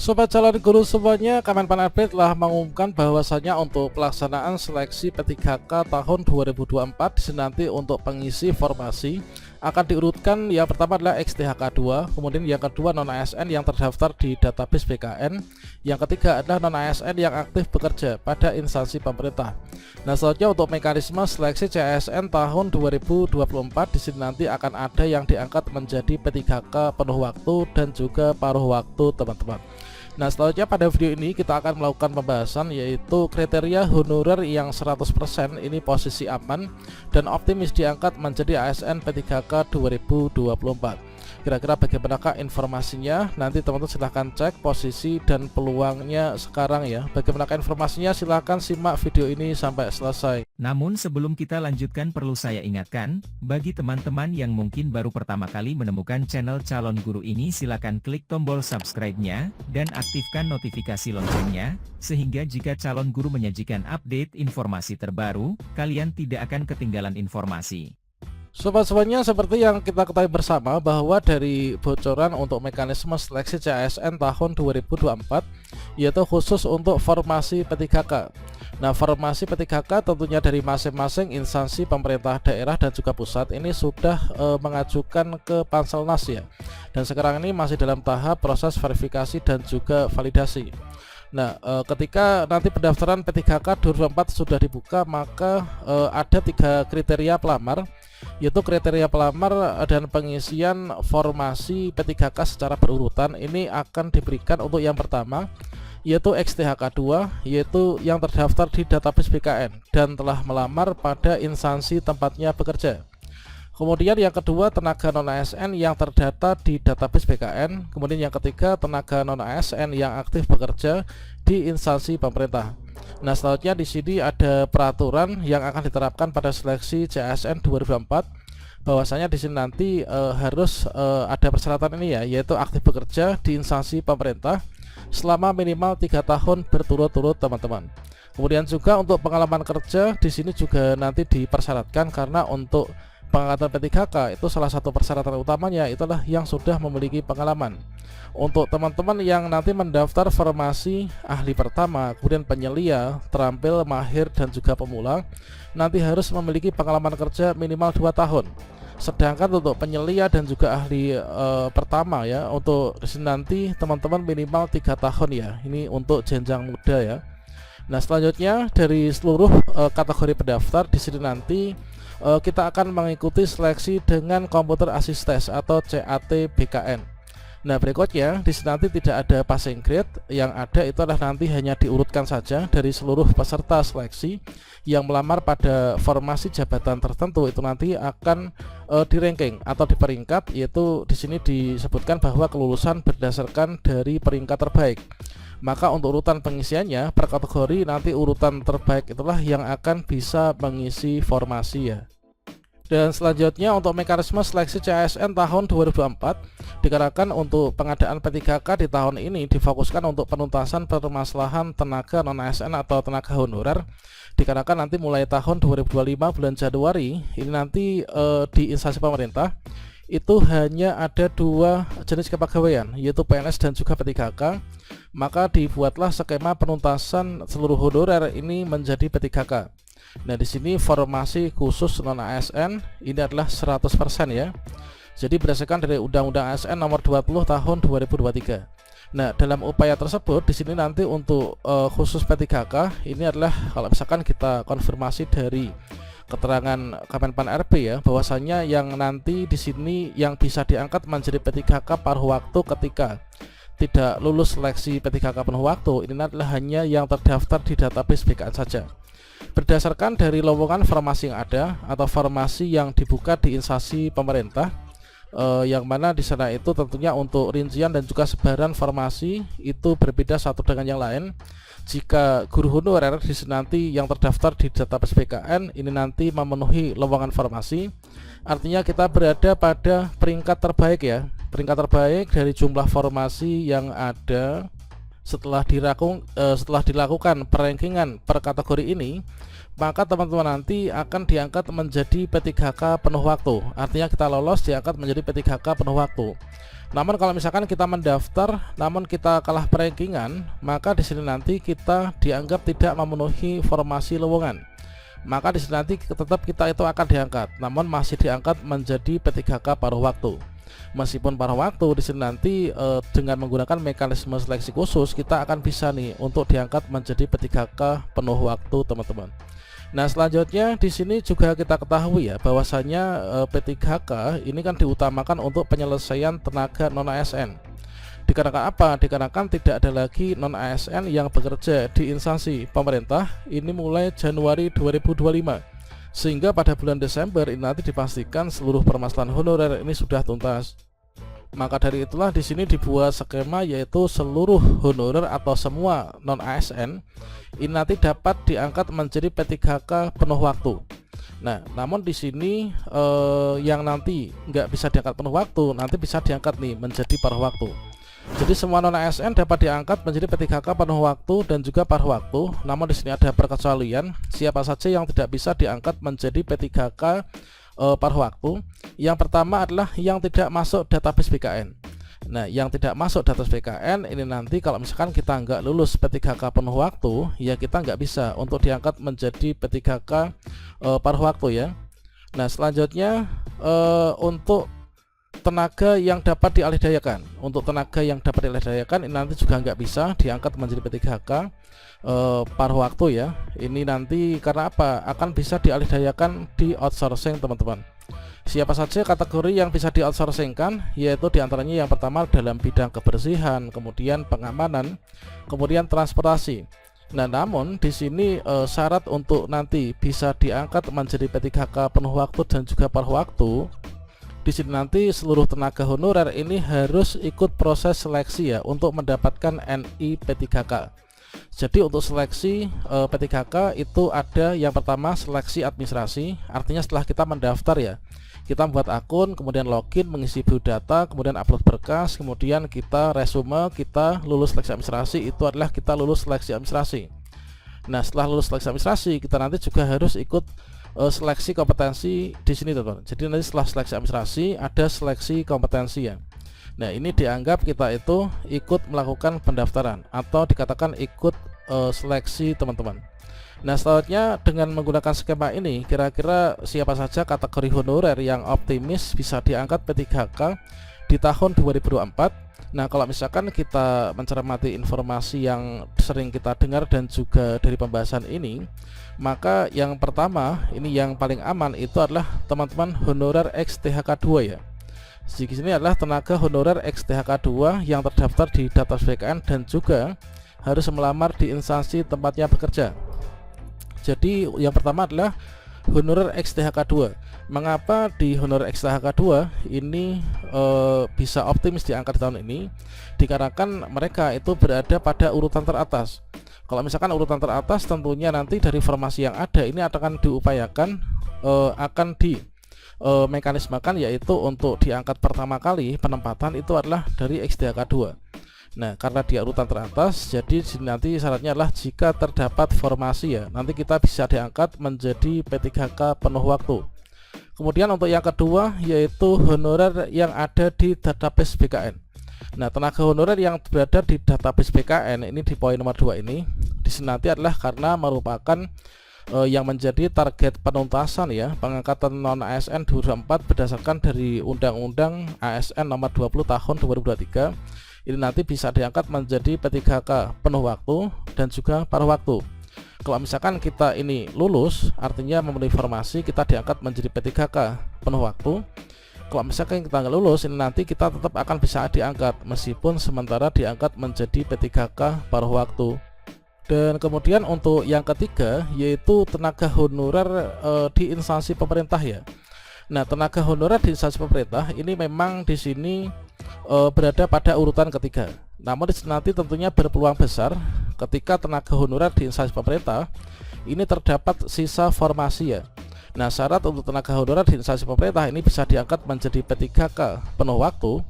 Sobat calon guru semuanya, Kemenpan RB telah mengumumkan bahwasanya untuk pelaksanaan seleksi P3K tahun 2024 nanti untuk pengisi formasi akan diurutkan. Yang pertama adalah XTHK 2, kemudian yang kedua non ASN yang terdaftar di database BKN, yang ketiga adalah non ASN yang aktif bekerja pada instansi pemerintah. Nah, selanjutnya untuk mekanisme seleksi CASN tahun 2024 di sini nanti akan ada yang diangkat menjadi P3K penuh waktu dan juga paruh waktu, teman-teman. Nah, selanjutnya pada video ini kita akan melakukan pembahasan yaitu kriteria honorer yang 100% ini posisi aman dan optimis diangkat menjadi ASN P3K 2024. Kira-kira bagaimanakah informasinya? Nanti teman-teman silahkan cek posisi dan peluangnya sekarang ya. Bagaimanakah informasinya? Silahkan simak video ini sampai selesai. Namun sebelum kita lanjutkan, perlu saya ingatkan, bagi teman-teman yang mungkin baru pertama kali menemukan channel Calon Guru ini, silakan klik tombol subscribe-nya dan aktifkan notifikasi loncengnya, sehingga jika calon guru menyajikan update informasi terbaru, kalian tidak akan ketinggalan informasi. Sobat semuanya, seperti yang kita ketahui bersama bahwa dari bocoran untuk mekanisme seleksi CASN tahun 2024 yaitu khusus untuk formasi P3K. Nah, formasi P3K tentunya dari masing-masing instansi pemerintah daerah dan juga pusat ini sudah mengajukan ke Panselnas ya. Dan sekarang ini masih dalam tahap proses verifikasi dan juga validasi. Nah, ketika nanti pendaftaran P3K 2024 sudah dibuka, maka ada 3 kriteria pelamar, yaitu kriteria pelamar dan pengisian formasi P3K secara berurutan. Ini akan diberikan untuk yang pertama yaitu XTHK 2, yaitu yang terdaftar di database BKN dan telah melamar pada instansi tempatnya bekerja. Kemudian yang kedua, tenaga non ASN yang terdata di database BKN. Kemudian yang ketiga, tenaga non ASN yang aktif bekerja di instansi pemerintah. Nah, selanjutnya di sini ada peraturan yang akan diterapkan pada seleksi CASN 2024. Bahwasanya di sini nanti harus ada persyaratan ini ya, yaitu aktif bekerja di instansi pemerintah selama minimal 3 tahun berturut-turut, teman-teman. Kemudian juga untuk pengalaman kerja di sini juga nanti dipersyaratkan, karena untuk pengangkatan P3K itu salah satu persyaratan utamanya itulah yang sudah memiliki pengalaman. Untuk teman-teman yang nanti mendaftar formasi ahli pertama, kemudian penyelia, terampil, mahir, dan juga pemula, nanti harus memiliki pengalaman kerja minimal 2 tahun. Sedangkan untuk penyelia dan juga ahli pertama ya, untuk nanti teman-teman minimal 3 tahun ya. Ini untuk jenjang muda ya. Nah, selanjutnya dari seluruh kategori pendaftar di sini nanti kita akan mengikuti seleksi dengan komputer assist test atau CAT BKN. Nah, berikutnya di sini nanti tidak ada passing grade, yang ada itu adalah nanti hanya diurutkan saja dari seluruh peserta seleksi yang melamar pada formasi jabatan tertentu. Itu nanti akan di ranking atau di peringkat, yaitu di sini disebutkan bahwa kelulusan berdasarkan dari peringkat terbaik. Maka untuk urutan pengisiannya per kategori nanti urutan terbaik itulah yang akan bisa mengisi formasi ya. Dan selanjutnya untuk mekanisme seleksi CASN tahun 2024 dikarenakan untuk pengadaan P3K di tahun ini difokuskan untuk penuntasan permasalahan tenaga non ASN atau tenaga honorer, dikarenakan nanti mulai tahun 2025 bulan Januari ini nanti di instansi pemerintah itu hanya ada 2 jenis kepegawaian, yaitu PNS dan juga P3K. Maka dibuatlah skema penuntasan seluruh honorer ini menjadi P3K. Nah, di sini formasi khusus non ASN ini adalah 100% ya. Jadi berdasarkan dari Undang-Undang ASN nomor 20 tahun 2023. Nah, dalam upaya tersebut di sini nanti untuk khusus P3K ini adalah kalau misalkan kita konfirmasi dari keterangan Kemenpan RB ya, bahwasanya yang nanti di sini yang bisa diangkat menjadi P3K paruh waktu ketika tidak lulus seleksi P3K penuh waktu ini adalah hanya yang terdaftar di database BKN saja. Berdasarkan dari lowongan formasi yang ada atau formasi yang dibuka di instansi pemerintah, yang mana di sana itu tentunya untuk rincian dan juga sebaran formasi itu berbeda satu dengan yang lain. Jika guru honorer di sini nanti yang terdaftar di database BKN ini nanti memenuhi lowongan formasi, artinya kita berada pada peringkat terbaik ya, peringkat terbaik dari jumlah formasi yang ada. Setelah dilakukan perankingan per kategori ini, maka teman-teman nanti akan diangkat menjadi P3K penuh waktu. Artinya kita lolos diangkat menjadi P3K penuh waktu. Namun kalau misalkan kita mendaftar namun kita kalah perankingan, maka di sini nanti kita dianggap tidak memenuhi formasi lowongan. Maka di sini nanti tetap kita itu akan diangkat, namun masih diangkat menjadi P3K paruh waktu. Meskipun paruh waktu di sini nanti dengan menggunakan mekanisme seleksi khusus kita akan bisa nih untuk diangkat menjadi P3K penuh waktu, teman-teman. Nah, selanjutnya di sini juga kita ketahui ya bahwasanya P3K ini kan diutamakan untuk penyelesaian tenaga non ASN. Dikarenakan apa? Dikarenakan tidak ada lagi non ASN yang bekerja di instansi pemerintah ini mulai Januari 2025. Sehingga pada bulan Desember ini nanti dipastikan seluruh permasalahan honorer ini sudah tuntas. Maka dari itulah di sini dibuat skema yaitu seluruh honorer atau semua non ASN ini nanti dapat diangkat menjadi P3K penuh waktu. Nah, namun di sini yang nanti nggak bisa diangkat penuh waktu nanti bisa diangkat nih menjadi paruh waktu. Jadi semua non ASN dapat diangkat menjadi P3K penuh waktu dan juga paruh waktu. Namun di sini ada perkecualian, siapa saja yang tidak bisa diangkat menjadi P3K paruh waktu. Yang pertama adalah yang tidak masuk database BKN. Nah, yang tidak masuk database BKN ini nanti kalau misalkan kita nggak lulus P3K penuh waktu, ya kita nggak bisa untuk diangkat menjadi P3K paruh waktu ya. Nah, selanjutnya untuk tenaga yang dapat dialihdayakan. Untuk tenaga yang dapat dialihdayakan ini nanti juga nggak bisa diangkat menjadi P3K paruh waktu ya. Ini nanti karena apa? Akan bisa dialihdayakan di outsourcing, teman-teman. Siapa saja kategori yang bisa di outsourcingkan, yaitu diantaranya yang pertama dalam bidang kebersihan, kemudian pengamanan, kemudian transportasi. Nah, namun di sini syarat untuk nanti bisa diangkat menjadi P3K penuh waktu dan juga paruh waktu, di sini nanti seluruh tenaga honorer ini harus ikut proses seleksi ya untuk mendapatkan NI P3K. Jadi untuk seleksi P3K itu ada yang pertama seleksi administrasi, artinya setelah kita mendaftar ya, kita membuat akun, kemudian login, mengisi biodata, kemudian upload berkas, kemudian kita resume, kita lulus seleksi administrasi, itu adalah kita lulus seleksi administrasi. Nah, setelah lulus seleksi administrasi, kita nanti juga harus ikut seleksi kompetensi di sini, teman-teman. Jadi nanti setelah seleksi administrasi ada seleksi kompetensi ya. Nah, ini dianggap kita itu ikut melakukan pendaftaran atau dikatakan ikut seleksi, teman-teman. Nah, selanjutnya dengan menggunakan skema ini kira-kira siapa saja kategori honorer yang optimis bisa diangkat P3K di tahun 2024. Nah, kalau misalkan kita mencermati informasi yang sering kita dengar dan juga dari pembahasan ini, maka yang pertama ini yang paling aman itu adalah teman-teman honorer XTHK2 ya. Di sini adalah tenaga honorer XTHK2 yang terdaftar di database BKN dan juga harus melamar di instansi tempatnya bekerja. Jadi yang pertama adalah honorer XTHK2. Mengapa di honorer XTHK2 ini bisa optimis diangkat di tahun ini? Dikarenakan mereka itu berada pada urutan teratas. Kalau misalkan urutan teratas, tentunya nanti dari formasi yang ada ini akan diupayakan akan di mekanismekan, yaitu untuk diangkat pertama kali penempatan itu adalah dari XTHK2. Nah, karena dia urutan teratas, jadi nanti syaratnya adalah jika terdapat formasi ya, nanti kita bisa diangkat menjadi P3K penuh waktu. Kemudian untuk yang kedua yaitu honorer yang ada di database BKN. Nah, tenaga honorer yang berada di database BKN ini di poin nomor 2 ini di sini nanti adalah karena merupakan yang menjadi target penuntasan ya pengangkatan non ASN 2024 berdasarkan dari Undang-Undang ASN nomor 20 tahun 2023. Ini nanti bisa diangkat menjadi P3K penuh waktu dan juga paruh waktu. Kalau misalkan kita ini lulus, artinya memenuhi formasi, kita diangkat menjadi P3K penuh waktu. Kalau misalkan kita nggak lulus, ini nanti kita tetap akan bisa diangkat meskipun sementara diangkat menjadi P3K paruh waktu. Dan kemudian untuk yang ketiga yaitu tenaga honorer di instansi pemerintah ya. Nah, tenaga honorer di instansi pemerintah ini memang di sini berada pada urutan ketiga. Namun nanti tentunya berpeluang besar ketika tenaga honorer di instansi pemerintah ini terdapat sisa formasi ya. Nah, syarat untuk tenaga honorer di instansi pemerintah ini bisa diangkat menjadi P3K penuh waktu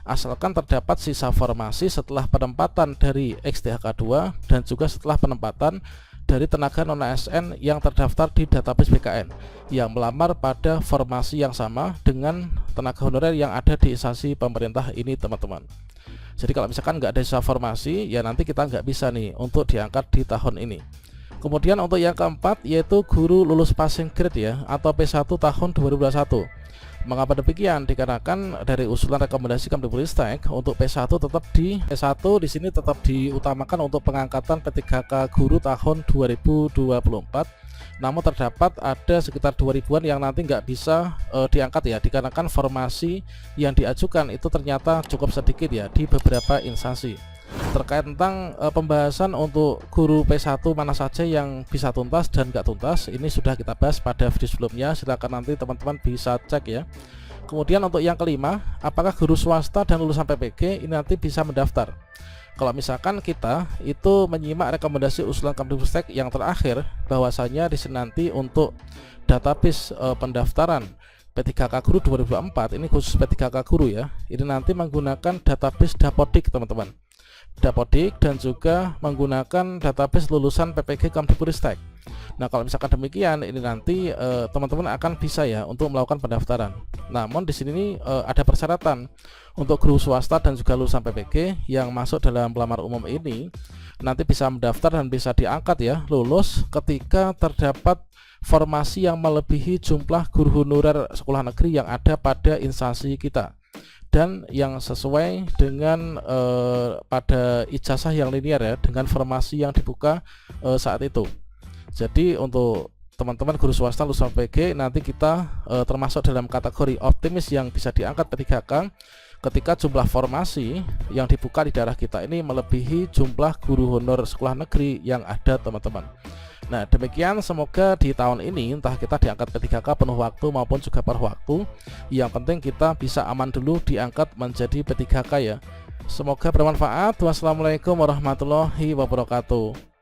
asalkan terdapat sisa formasi setelah penempatan dari XTHK2 dan juga setelah penempatan dari tenaga non-ASN yang terdaftar di database BKN yang melamar pada formasi yang sama dengan tenaga honorer yang ada di instansi pemerintah ini teman-teman. Jadi kalau misalkan nggak ada sisa formasi, ya nanti kita nggak bisa nih untuk diangkat di tahun ini. Kemudian untuk yang keempat yaitu guru lulus passing grade ya, atau P1 tahun 2021. Mengapa demikian? Dikarenakan dari usulan rekomendasi Kemdikbudristek untuk P1 di sini tetap diutamakan untuk pengangkatan P3K guru tahun 2024. Namun terdapat ada sekitar 2000-an yang nanti nggak bisa diangkat ya, dikarenakan formasi yang diajukan itu ternyata cukup sedikit ya di beberapa instansi. Terkait tentang pembahasan untuk guru P1 mana saja yang bisa tuntas dan nggak tuntas, ini sudah kita bahas pada video sebelumnya, silakan nanti teman-teman bisa cek ya. Kemudian untuk yang kelima, apakah guru swasta dan lulusan PPG ini nanti bisa mendaftar? Kalau misalkan kita itu menyimak rekomendasi usulan Kemdikbudristek yang terakhir, bahwasanya di sini nanti untuk database pendaftaran P3K guru 2024, ini khusus P3K guru ya, ini nanti menggunakan database Dapodik teman-teman, Dapodik, dan juga menggunakan database lulusan PPG Kemdikbudristek. Nah kalau misalkan demikian, ini nanti teman-teman akan bisa ya untuk melakukan pendaftaran. Namun di sini ada persyaratan untuk guru swasta dan juga lulusan PPG yang masuk dalam pelamar umum ini nanti bisa mendaftar dan bisa diangkat ya, lulus ketika terdapat formasi yang melebihi jumlah guru honorer sekolah negeri yang ada pada instansi kita, dan yang sesuai dengan pada ijazah yang linear ya, dengan formasi yang dibuka saat itu. Jadi untuk teman-teman guru swasta lulusan PPG nanti kita termasuk dalam kategori optimis yang bisa diangkat P3K ketika jumlah formasi yang dibuka di daerah kita ini melebihi jumlah guru honor sekolah negeri yang ada teman-teman. Nah demikian, semoga di tahun ini entah kita diangkat P3K penuh waktu maupun juga paruh waktu, yang penting kita bisa aman dulu diangkat menjadi P3K ya. Semoga bermanfaat. Wassalamualaikum warahmatullahi wabarakatuh.